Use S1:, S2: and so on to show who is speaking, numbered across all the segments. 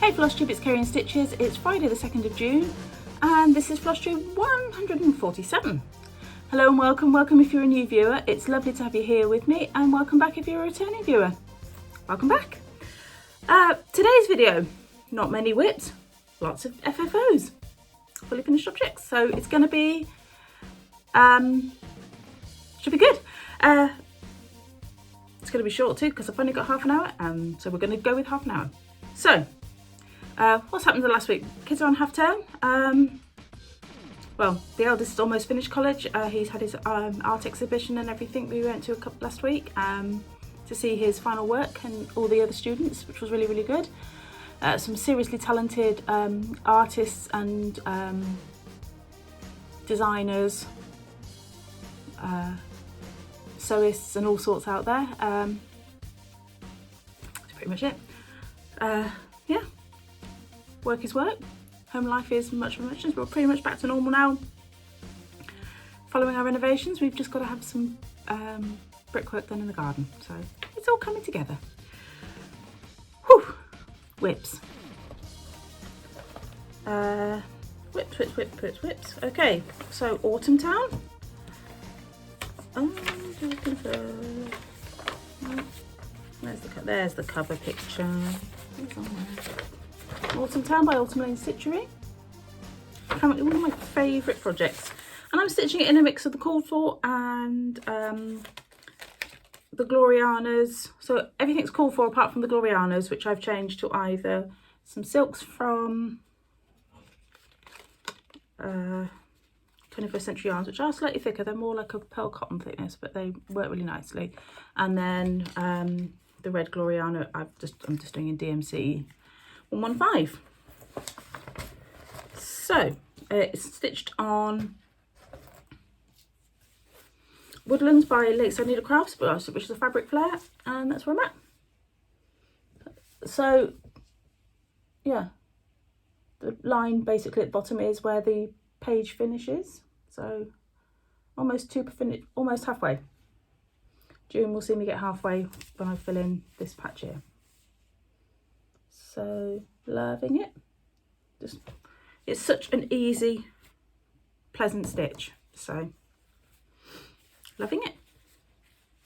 S1: Hey FlossTube, it's Kerry and Stitches. It's Friday the 2nd of June and this is FlossTube 147. Hello and welcome if you're a new viewer. It's lovely to have you here with me, and welcome back if you're a returning viewer. Welcome back. Today's video, not many whips, lots of FFOs, fully finished objects. So it's going to be, should be good. It's going to be short too because I've only got half an hour, so we're going to go with half an hour. So, what's happened the last week? Kids are on half term. Well, the eldest is almost finished college. He's had his art exhibition and everything. We went to a couple last week to see his final work and all the other students, which was really, really good. Some seriously talented artists and designers, sewists and all sorts out there. That's pretty much it. Yeah, work is work. Home life is much of a muchness. We're pretty much back to normal now. Following our renovations, we've just got to have some brickwork done in the garden. So it's all coming together. Whew. Whips. Whips. Okay, so Autumn Town. There's the cover picture. Autumn Town by Autumn Lane Stitchery. Currently one of my favourite projects, and I'm stitching it in a mix of the called for and the Glorianas. So everything's called for apart from the Glorianas, which I've changed to either some silks from 21st Century Yarns, which are slightly thicker. They're more like a pearl cotton thickness, but they work really nicely. And then the red Gloriana I'm just doing in DMC 115. So it's stitched on Woodlands by Lakeside Needle Crafts, which is a fabric flare, and that's where I'm at. So yeah, the line basically at the bottom is where the page finishes, so almost halfway. June will see me get halfway when I fill in this patch here. So loving it. Just, it's such an easy, pleasant stitch. So loving it.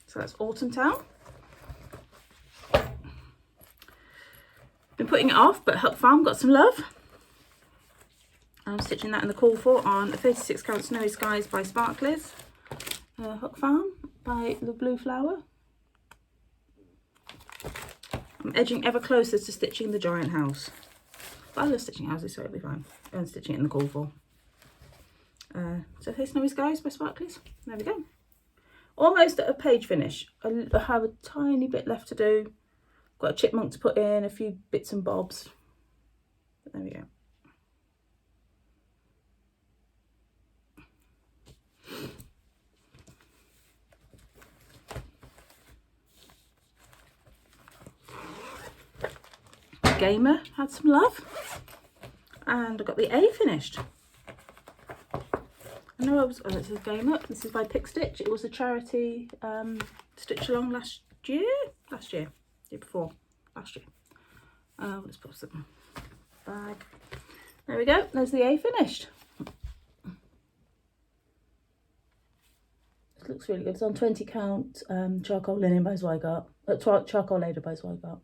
S1: So that's Autumn Town. Been putting it off, but Huck Farm got some love. I'm stitching that in the call for on 36 count Snowy Skies by Sparklies. Huck Farm by the Blue Flower. I'm edging ever closer to stitching the giant house. But I love stitching houses, so it'll be fine. I'm stitching it in the call for. So here's Snowy Skies by Sparklies. There we go. Almost at a page finish. I have a tiny bit left to do. Got a chipmunk to put in, a few bits and bobs. But there we go. Gamer had some love, and I got the A finished. I know this is Gamer. This is by Pick Stitch. It was a charity stitch along last year, year before last year. Let's put some bag. There we go. There's the A finished. It looks really good. It's on 20 count charcoal linen by Zweigart. Charcoal Lader by Zweigart.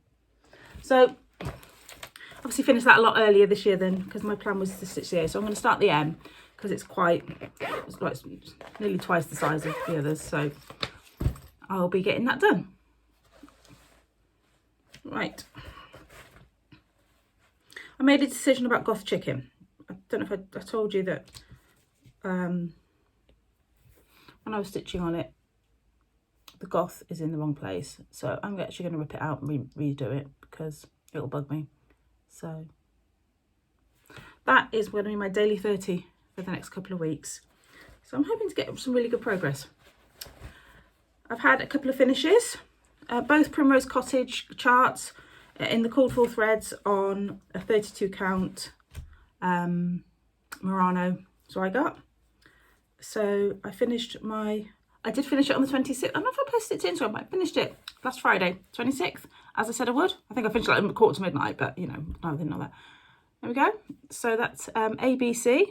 S1: So obviously finished that a lot earlier this year then, because my plan was to stitch the A. So I'm going to start the M because it's nearly twice the size of the others. So I'll be getting that done. Right. I made a decision about Goth Chicken. I don't know if I told you that when I was stitching on it, the goth is in the wrong place. So I'm actually going to rip it out and redo it because it'll bug me. So that is going to be my daily 30 for the next couple of weeks. So I'm hoping to get some really good progress. I've had a couple of finishes, both Primrose Cottage charts in the called for threads on a 32 count Murano Zweigart. So I finished I I did finish it on the 26th. I don't know if I posted it to Instagram, but I finished it last Friday, 26th, as I said I would. I think I finished like 1:45 but you know, I didn't know that. There we go. So that's ABC.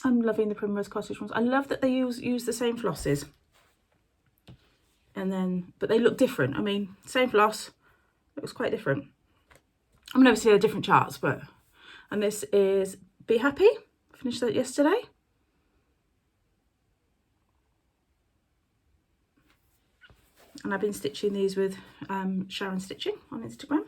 S1: I'm loving the Primrose Cottage ones. I love that they use the same flosses. And then, but they look different. I mean, same floss, it was quite different. I've never seen different charts, but, and this is Be Happy. Finished that yesterday. And I've been stitching these with Sharon Stitching on Instagram.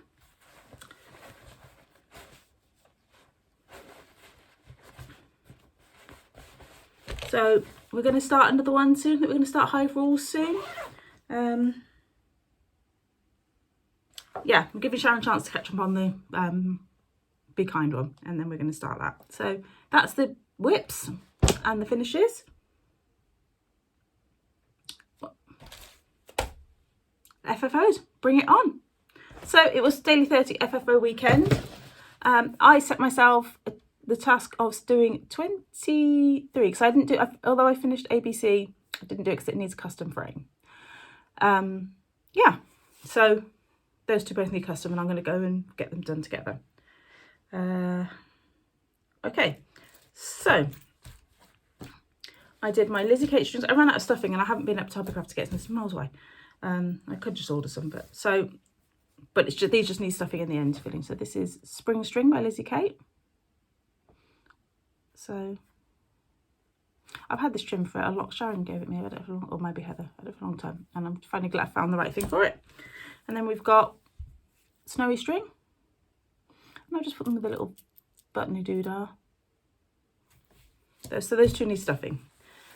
S1: So we're going to start another one soon. We're going to start Hive Rules soon. Yeah, I'm giving Sharon a chance to catch up on the Be Kind one, and then we're going to start that. So that's the whips and the finishes. FFOs, bring it on. So it was Daily 30 FFO weekend. I set myself the task of doing 23 because I didn't do, although I finished ABC, I didn't do it because it needs a custom frame. Yeah, so those two both need custom, and I'm going to go and get them done together. Okay, so I did my Lizzie Kate strings. I ran out of stuffing and I haven't been up to Hobbycraft to get some miles away. I could just order some, but it's just, these just need stuffing in the end filling. So this is Spring String by Lizzie Kate. So I've had this trim for a lot. Sharon gave it me, I don't know, or maybe Heather, I don't know, for a long time, and I'm finally glad I found the right thing for it. And then we've got Snowy String, and I've just put them with a little buttony doodah. So those two need stuffing.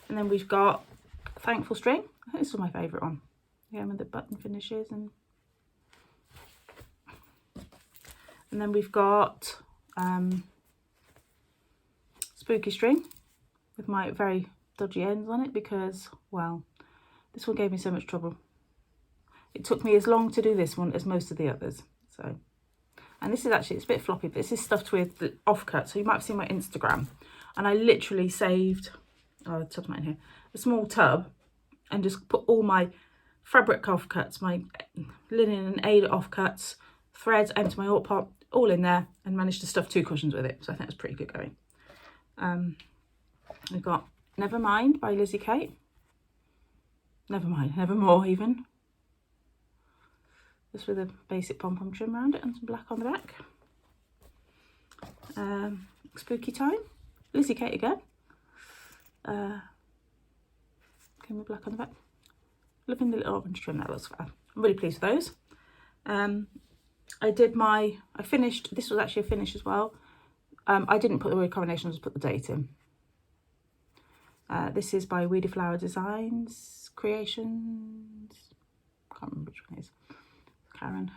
S1: And then we've got Thankful String. I think this was my favourite one. Yeah, with the button finishes, and then we've got Spooky String with my very dodgy ends on it because, well, this one gave me so much trouble. It took me as long to do this one as most of the others. So, and this is actually, it's a bit floppy, but this is stuffed with the offcut. So you might have seen my Instagram, and I literally saved, oh, tub's not in here, a small tub, and just put all my fabric offcuts, my linen and aida offcuts, threads, empty my alt pot, all in there, and managed to stuff 2 cushions with it. So I think that's pretty good going. We've got Nevermind by Lizzie Kate. Nevermore even. Just with a basic pom-pom trim around it and some black on the back. Spooky Time, Lizzie Kate again. Came with black on the back. Loving the little orange trim, that looks fab. I'm really pleased with those. I finished, this was actually a finish as well. I didn't put the word Coronation, I just put the date in. This is by Weediflower Creations. Can't remember which one it is. Karen.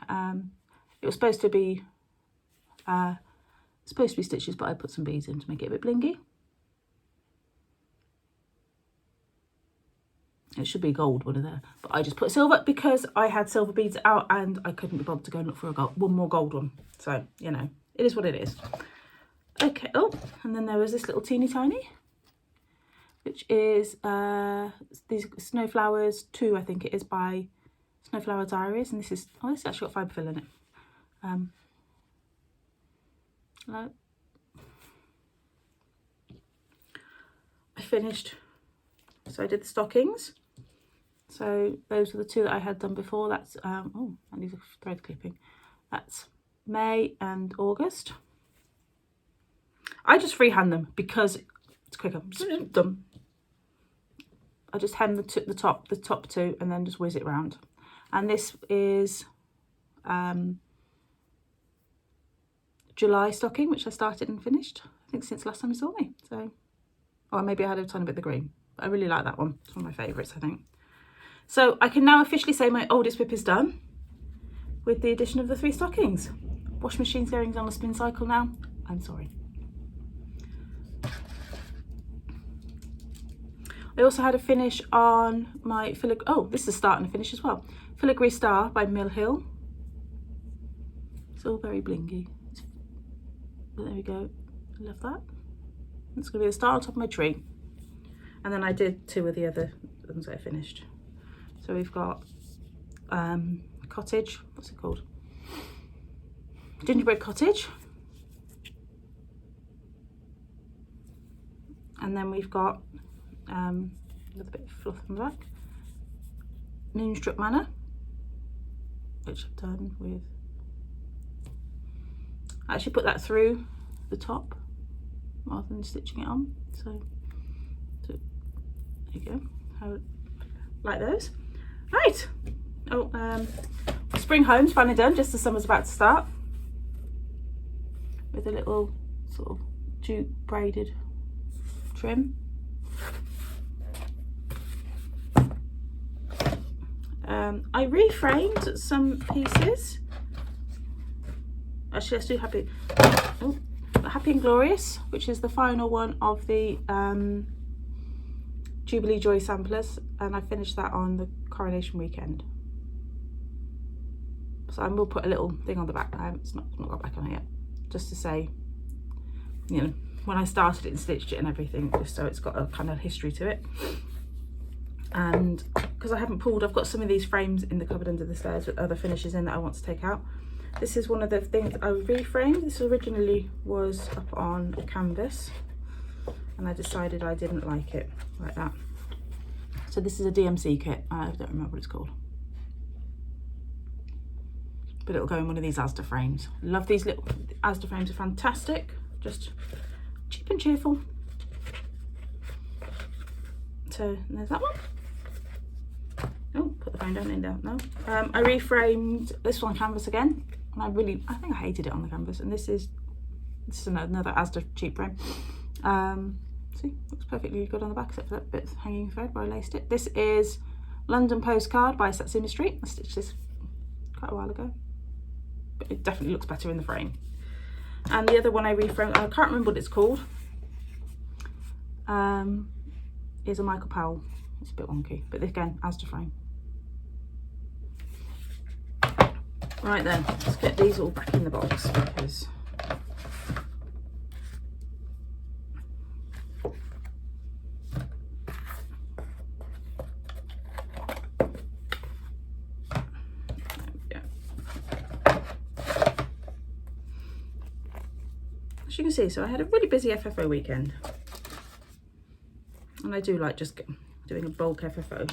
S1: It was supposed to be stitches, but I put some beads in to make it a bit blingy. It should be gold, one of there, but I just put silver because I had silver beads out and I couldn't be bothered to go and look for one more gold one. So, you know, it is what it is. Okay, oh, and then there was this little teeny tiny, which is these Snowflowers 2, I think it is, by Snowflower Diaries, and this is, oh, this has actually got fibre fill in it. I finished, so I did the stockings. So those are the 2 that I had done before. That's, oh, and these are thread clipping. That's May and August. I just freehand them because it's quicker. Done. I just hem the top 2 and then just whiz it around. And this is July stocking, which I started and finished, I think, since last time you saw me. So, or maybe I had a tiny bit of the green. But I really like that one. It's one of my favourites, I think. So I can now officially say my oldest whip is done with the addition of the 3 stockings. Wash machine steering's on a spin cycle now. I'm sorry. I also had a finish on my this is a start and a finish as well. Filigree Star by Mill Hill. It's all very blingy. But there we go. I love that. It's going to be the star on top of my tree. And then I did 2 of the other ones that I finished. So we've got cottage, what's it called? Gingerbread cottage. And then we've got with a bit of fluff on the back, Moonstruck Manor, which I've done with, I actually put that through the top rather than stitching it on, so there you go, like those. Right, spring home's finally done, just as summer's about to start, with a little sort of jute braided trim. I reframed some pieces. Actually, let's do Happy and Glorious, which is the final one of the Jubilee Joy samplers, and I finished that on the Coronation weekend. So I will put a little thing on the back. It's not got back on it yet, just to say, you know, when I started it and stitched it and everything, just so it's got a kind of history to it. And because I haven't pulled, I've got some of these frames in the cupboard under the stairs with other finishes in that I want to take out. This is one of the things I reframed. This originally was up on a canvas, and I decided I didn't like it like that. So this is a DMC kit. I don't remember what it's called, but it'll go in one of these Asda frames. Love these little Asda frames, are fantastic, just cheap and cheerful. So there's that one. Oh, put the frame down in there. No, I reframed this one on canvas again, and I think I hated it on the canvas. And this is another Asda cheap frame. See, looks perfectly good on the back, except for that bit of hanging thread where I laced it. This is London Postcard by Satsuma Street. I stitched this quite a while ago, but it definitely looks better in the frame. And the other one I reframed, I can't remember what it's called, is a Michael Powell. It's a bit wonky, but again, Asda frame. Right then, let's get these all back in the box, because as you can see, so I had a really busy FFO weekend, and I do like just doing a bulk FFO.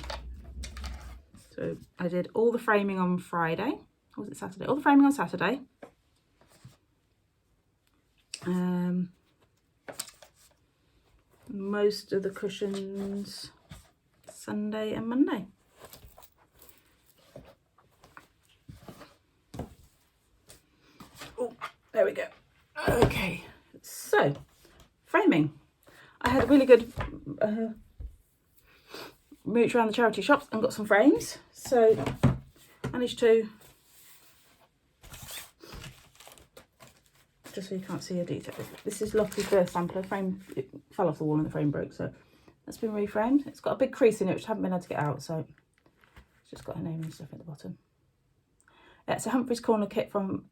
S1: So I did all the framing on Friday, or was it Saturday? All the framing on Saturday. Most of the cushions Sunday and Monday. Oh, there we go. Okay, so framing. I had a really good mooch around the charity shops and got some frames, so managed to, just so you can't see a detail, this is Lottie's birth sampler frame. It fell off the wall and the frame broke, so that's been reframed. It's got a big crease in it which I haven't been able to get out, so it's just got her name and stuff at the bottom. It's a Humphrey's Corner kit from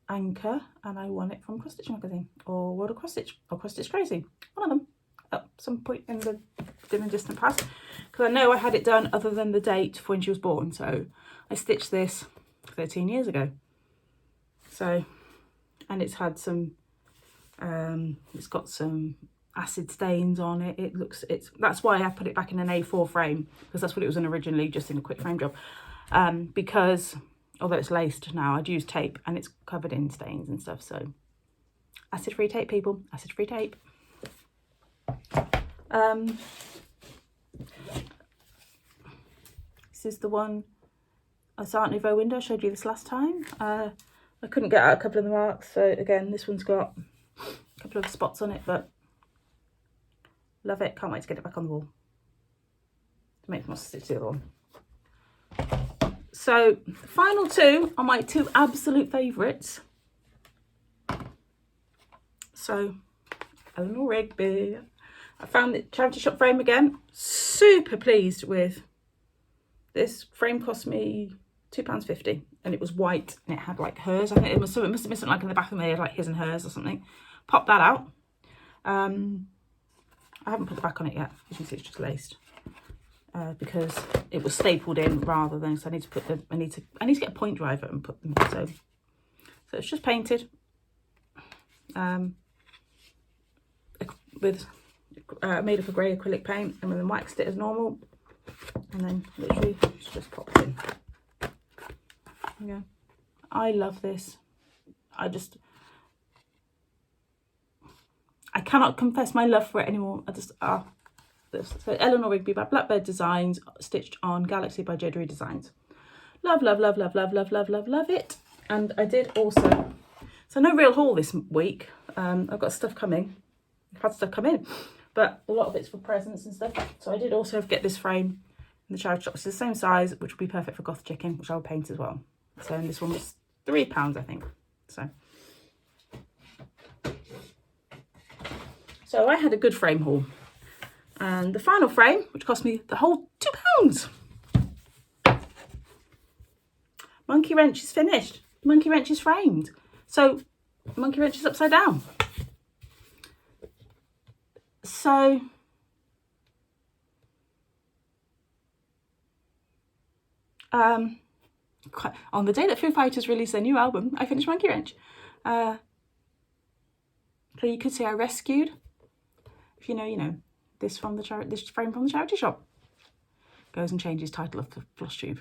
S1: Anchor, and I won it from Cross Stitch magazine, or World of Cross Stitch, or Cross Stitch Crazy, one of them, at some point in the dim and distant past, because I know I had it done other than the date for when she was born. So I stitched this 13 years ago. So, and it's had some, it's got some acid stains on it. That's why I put it back in an A4 frame, because that's what it was in originally, just in a quick frame job. Because although it's laced now, I'd use tape and it's covered in stains and stuff. So acid-free tape, people, acid-free tape. This is the one, a Art Nouveau window. I showed you this last time. I couldn't get out a couple of the marks, so again, this one's got a couple of spots on it, but love it. Can't wait to get it back on the wall to make my stitch the other one. So the final two are my two absolute favourites. So Eleanor Rigby. I found the charity shop frame again. Super pleased with this. Frame cost me £2.50, and it was white and it had like hers. I think it must have been something like in the back of me, like his and hers or something. Popped that out. I haven't put the back on it yet. As you can see, it's just laced. Because it was stapled in rather than, so I need to put I need to get a point driver and put them in. So it's just painted with made up of grey acrylic paint, and then waxed it as normal, and then literally just popped in. Yeah, I love this. I cannot confess my love for it anymore. So Eleanor Rigby by Blackbird Designs, stitched on Galaxy by Jodyri Designs. Love, love, love, love, love, love, love, love, love it. And I did also, so no real haul this week. I've got stuff coming. I've had stuff come in, but a lot of it's for presents and stuff. So I did also get this frame in the charity shop. It's the same size, which will be perfect for Goth Chicken, which I'll paint as well. So this one was £3, I think. So I had a good frame haul. And the final frame, which cost me the whole £2. Monkey Wrench is finished. Monkey Wrench is framed. So Monkey Wrench is upside down. So on the day that Foo Fighters released their new album, I finished Monkey Wrench. So you could say I rescued. If you know, you know. This frame from the charity shop. Goes and changes title of the floss tube.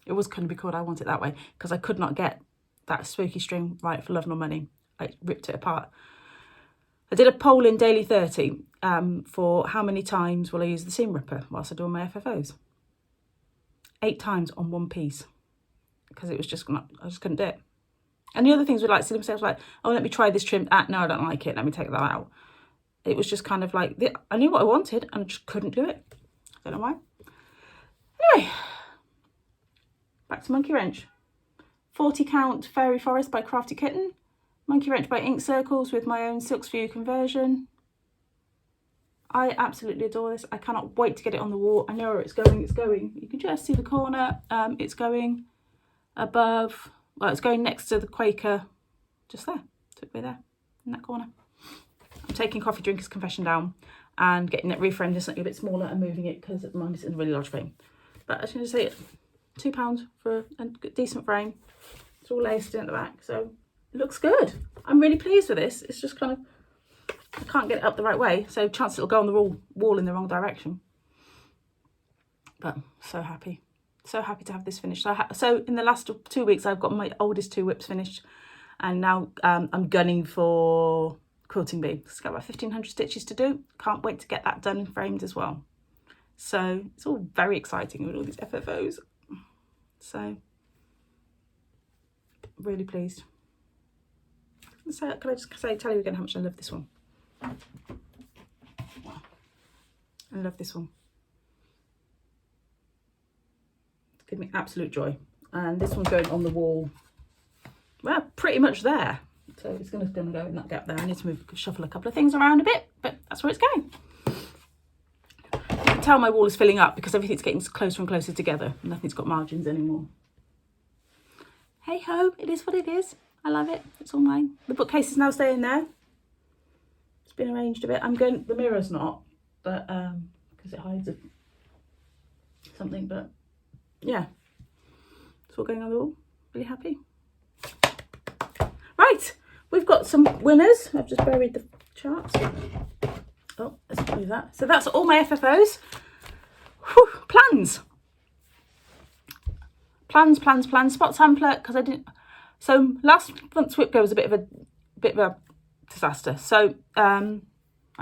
S1: It was going to be called I Want It That Way, because I could not get that spooky string right for Love Nor Money. I ripped it apart. I did a poll in Daily 30 for how many times will I use the seam ripper whilst I do my FFOs. 8 times on one piece, because it was just not, I just couldn't do it. And the other things were like silly mistakes, like, oh, let me try this trim. No, I don't like it. Let me take that out. It was just kind of like, I knew what I wanted and I just couldn't do it. I don't know why. Anyway, back to Monkey Wrench. 40 count Fairy Forest by Crafty Kitten. Monkey Wrench by Ink Circles with my own Silks View conversion. I absolutely adore this. I cannot wait to get it on the wall. I know where it's going. It's going. You can just see the corner. It's going above. Well, it's going next to the Quaker. Just there. Took me there in that corner. I'm taking Coffee Drinker's Confession down and getting it reframed in something a bit smaller and moving it, because at the moment it's in a really large frame. But I was going to say, £2 for a decent frame. It's all laced in at the back, so it looks good. I'm really pleased with this. It's just kind of, I can't get it up the right way, so chance it'll go on the wall in the wrong direction. But so happy. So happy to have this finished. So in the last 2 weeks, I've got my oldest 2 whips finished, and now I'm gunning for Quilting Bee. It's got about 1,500 stitches to do. Can't wait to get that done and framed as well. So it's all very exciting with all these FFOs. So really pleased. So can I just tell you again how much I love this one? I love this one. It's given me absolute joy. And this one's going on the wall. Well, pretty much there. So it's going to go in that gap there. I need to shuffle a couple of things around a bit, but that's where it's going. You can tell my wall is filling up because everything's getting closer and closer together. Nothing's got margins anymore. Hey ho, it is what it is. I love it. It's all mine. The bookcase is now staying there. It's been arranged a bit. The mirror's not, but because it hides something. But yeah, it's all going on the wall. Really happy. Right, we've got some winners. I've just buried the charts. Oh, let's move that. So that's all my FFOs. Whew, plans. Spot sampler, because I didn't. So last month's whip go was a bit of a disaster. So I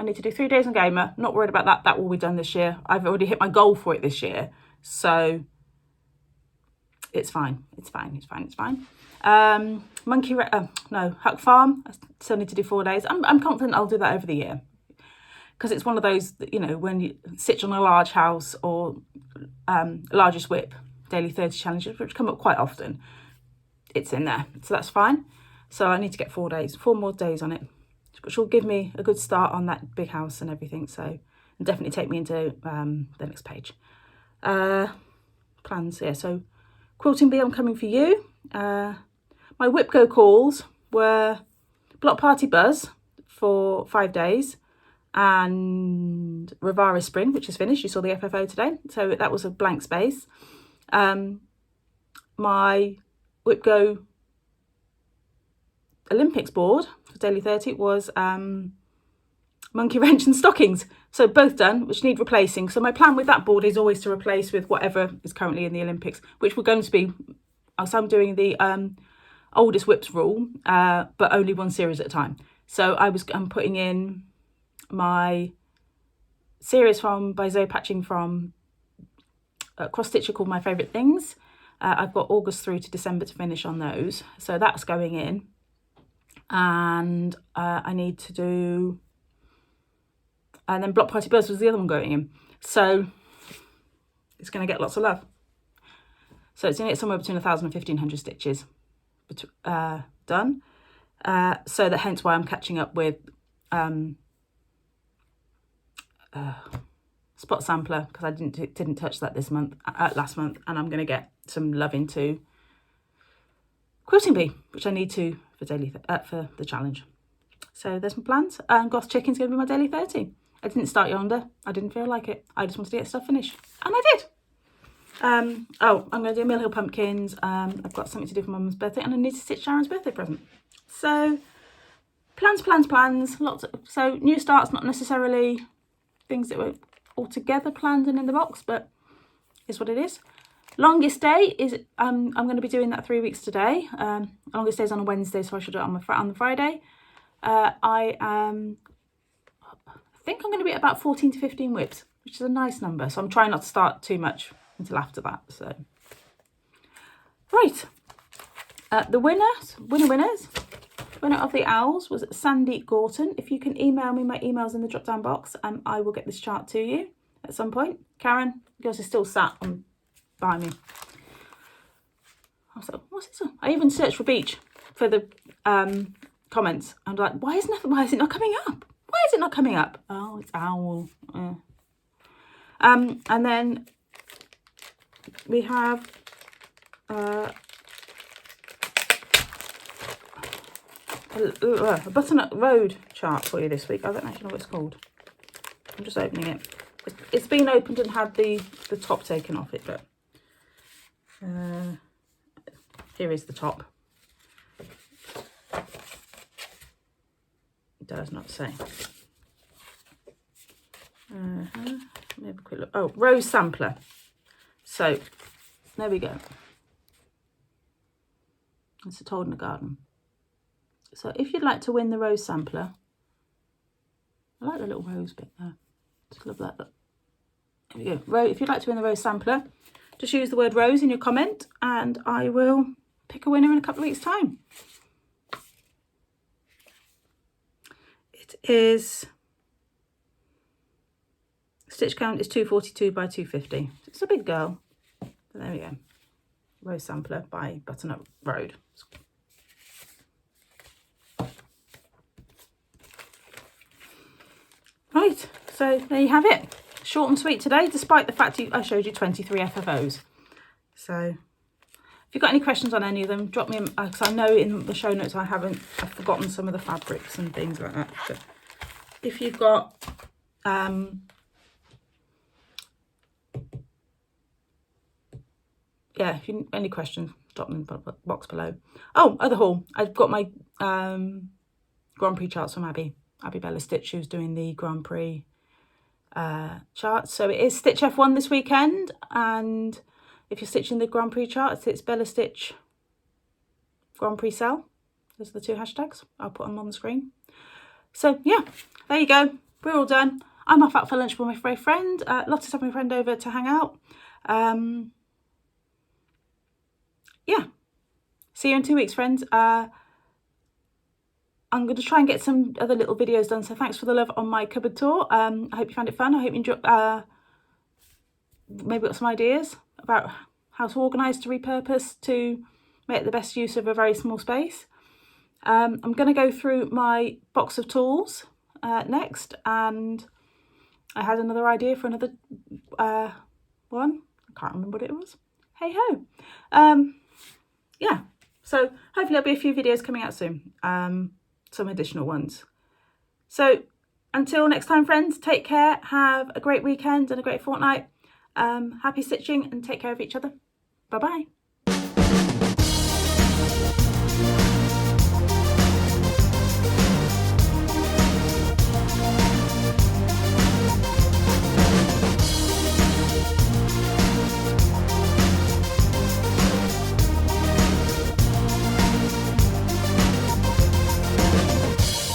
S1: need to do 3 days on Gamer. Not worried about that. That will be done this year. I've already hit my goal for it this year, so it's fine. It's fine. Huck Farm. I still need to do 4 days. I'm confident I'll do that over the year, because it's one of those that, you know, when you stitch on a large house or largest whip daily 30 challenges, which come up quite often, it's in there, so that's fine. So I need to get 4 more days on it, which will give me a good start on that big house and everything. So, and definitely take me into the next page. Plans, yeah. So Quilting Bee, I'm coming for you. My whip go calls were Block Party Buzz for 5 days, and Rovaris Spring, which is finished. You saw the FFO today, so that was a blank space. My Whip Go Olympics board for Daily 30 was Monkey Wrench and Stockings. So both done, which need replacing. So my plan with that board is always to replace with whatever is currently in the Olympics, which we're going to be, so I'm doing the oldest whips rule, but only one series at a time. So I'm putting in my series by Zoe Patching from Cross Stitcher called My Favourite Things. I've got August through to December to finish on those. So that's going in. And I need to do... And then Block Party Buzz was the other one going in. So it's going to get lots of love. So it's going to get somewhere between 1,000 and 1,500 stitches done. So that hence why I'm catching up with Spot Sampler, because I didn't touch that this month, last month, and I'm going to get some love into Quilting Bee, which I need to for for the challenge. So there's my plans. And Goth Chicken's going to be my Daily 30. I didn't start yonder. I didn't feel like it. I just wanted to get stuff finished, and I did. I'm going to do Mill Hill Pumpkins. I've got something to do for Mum's birthday, and I need to stitch Sharon's birthday present. So plans. So new starts, not necessarily things that were altogether planned and in the box, but is what it is. Longest day is I'm going to be doing that 3 weeks today. Longest day is on a Wednesday, so I should do it on the Friday. I think I'm going to be at about 14 to 15 whips, which is a nice number. So I'm trying not to start too much until after that. So, right. The winner of the owls was Sandy Gorton. If you can email me, my email's in the drop down box, and I will get this chart to you at some point. Karen, yours is still sat behind me. I was like, what's this one? I even searched for beach for the comments. I'm like, why is it not coming up? Why is it not coming up? Oh, it's owl. And then we have a butternut road chart for you this week. I don't actually know what it's called. I'm just opening it. It's been opened and had the top taken off it, but here is the top. It does not say. Let me have a quick look. Oh, Rose Sampler. So there we go. It's a Told in the Garden. So if you'd like to win the Rose Sampler, I like the little rose bit there. Just love that. There we go. If you'd like to win the Rose Sampler, just use the word rose in your comment, and I will pick a winner in a couple of weeks' time. It is, stitch count is 242 by 250. It's a big girl. But there we go. Rose Sampler by Butternut Road. Right, so there you have it. Short and sweet today, despite the fact I showed you 23 FFOs. So if you've got any questions on any of them, drop me, because I know in the show notes I've forgotten some of the fabrics and things like that. But if you've got any questions, drop them in the box below. Oh, other haul. I've got my Grand Prix charts from Abby Bella Stitch, who's doing the Grand Prix charts. So it is Stitch F1 this weekend, and if you're stitching the Grand Prix charts, it's Bella Stitch Grand Prix Sell. Those are the two hashtags. I'll put them on the screen. So yeah, there you go. We're all done. I'm off out for lunch with my friend. Lots of having my friend over to hang out. Yeah. See you in 2 weeks, friends. I'm going to try and get some other little videos done. So thanks for the love on my cupboard tour. I hope you found it fun. I hope you enjoyed, maybe got some ideas about how to organise, to repurpose, to make the best use of a very small space. I'm going to go through my box of tools next, and I had another idea for another one. I can't remember what it was. Hey ho. Yeah, so hopefully there'll be a few videos coming out soon, some additional ones. So until next time, friends, take care, have a great weekend and a great fortnight. Happy stitching and take care of each other. Bye bye.